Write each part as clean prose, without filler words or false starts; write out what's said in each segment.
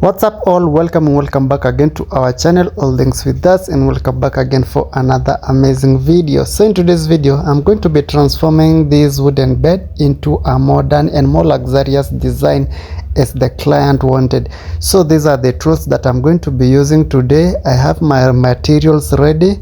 What's up all, welcome back again to our channel All Things With Us, and welcome back again for another amazing video. So in today's video I'm going to be transforming this wooden bed into a modern and more luxurious design as the client wanted. So these are the tools that I'm going to be using today. I have my materials ready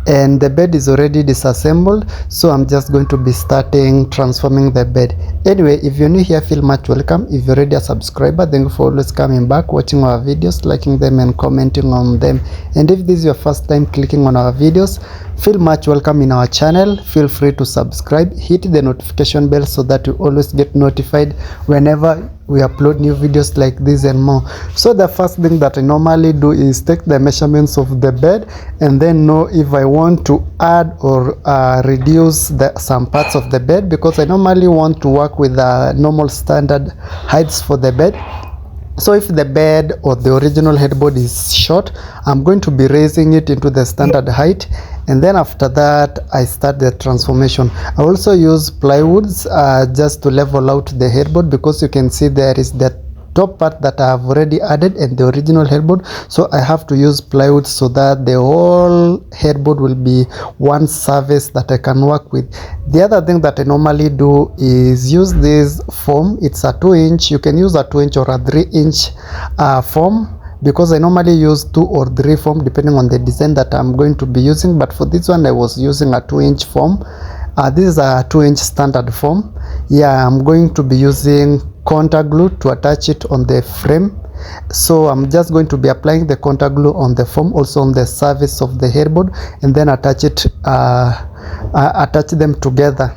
and the bed is already disassembled, so I'm just going to be starting transforming the bed. Anyway, if you're new here, feel much welcome. If you're already a subscriber, thank you for always coming back, watching our videos, liking them and commenting on them. And if this is your first time clicking on our videos, feel much welcome in our channel. Feel free to subscribe, hit the notification bell so that you always get notified whenever we upload new videos like this and more. So the first thing that I normally do is take the measurements of the bed and then know if I want to add or reduce some parts of the bed, because I normally want to work with normal standard heights for the bed. So if the bed or the original headboard is short, I'm going to be raising it into the standard height, and then after that I start the transformation. I also use plywoods just to level out the headboard, because you can see there is that top part that I have already added and the original headboard, so I have to use plywood so that the whole headboard will be one surface that I can work with. The other thing that I normally do is use this foam. It's a 2-inch. You can use a 2-inch or a 3-inch foam, because I normally use 2 or 3 foam depending on the design that I'm going to be using, but for this one I was using a 2-inch foam. This is a 2-inch standard foam. Yeah, I'm going to be using contact glue to attach it on the frame. So I'm just going to be applying the contact glue on the foam, also on the surface of the headboard, and then attach them together.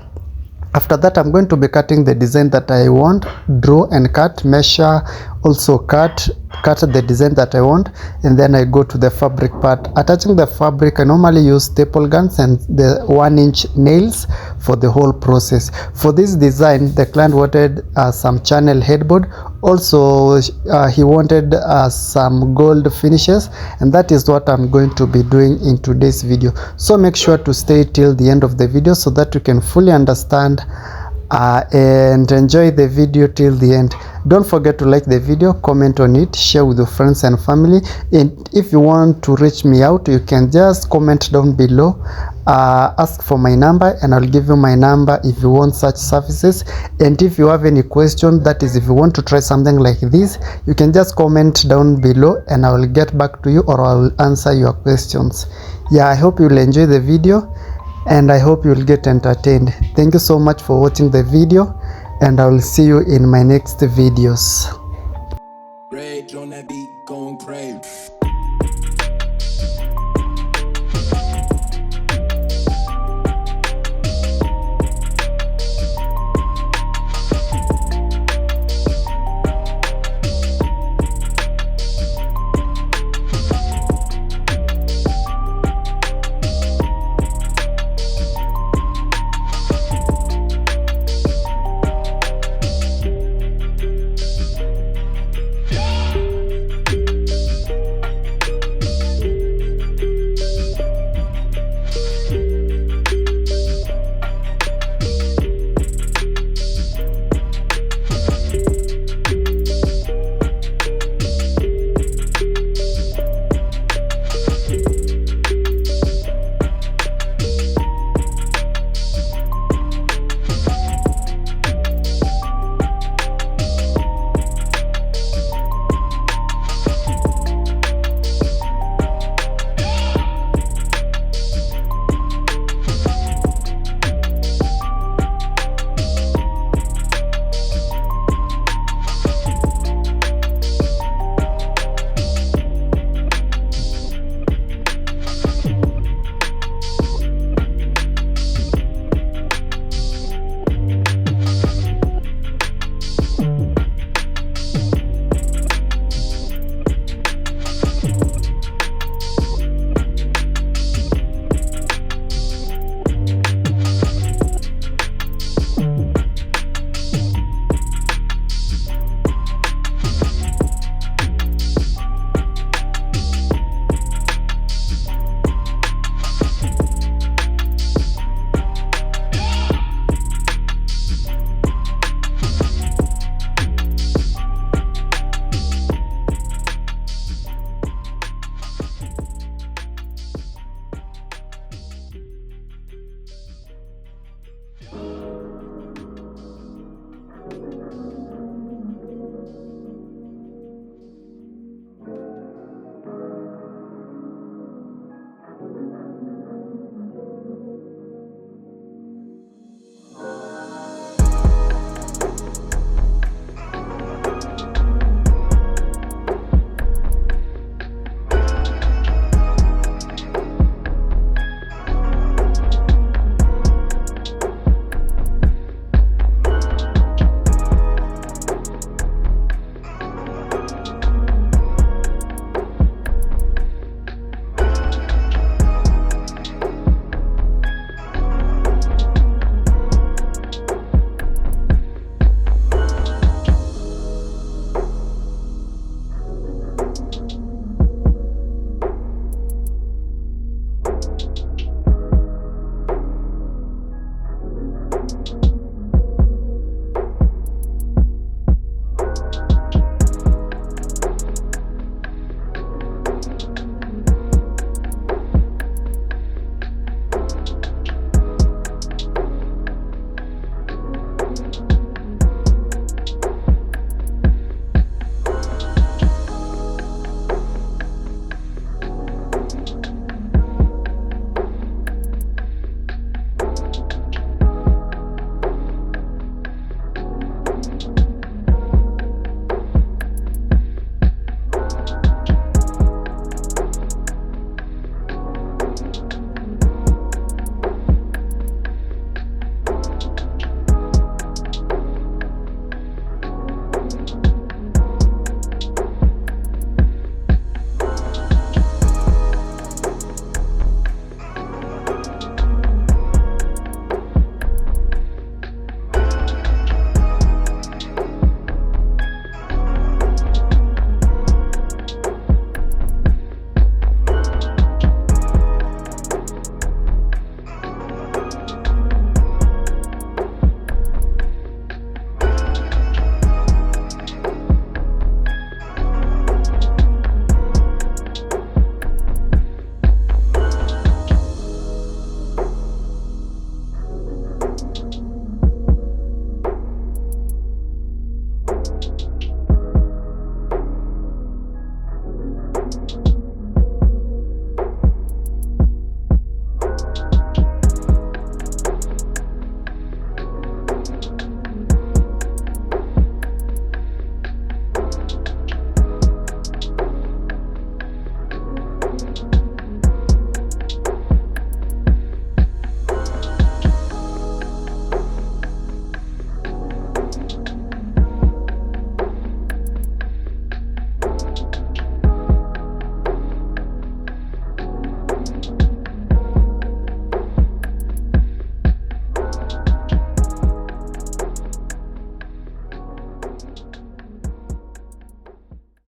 After that I'm going to be cutting the design that I want, draw and cut, measure, also cut the design that I want, and then I go to the fabric part. Attaching the fabric, I normally use staple guns and the 1-inch nails for the whole process. For this design, the client wanted some channel headboard. Also he wanted some gold finishes, and that is what I'm going to be doing in today's video. So make sure to stay till the end of the video so that you can fully understand and enjoy the video till the end. Don't forget to like the video, comment on it, share with your friends and family, and if you want to reach me out, you can just comment down below, ask for my number and I'll give you my number if you want such services. And if you have any question, that is if you want to try something like this, you can just comment down below and I will get back to you, or I will answer your questions. Yeah, I hope you'll enjoy the video and I hope you'll get entertained. Thank you so much for watching the video, and I will see you in my next videos. Rage on that beat, going crazy.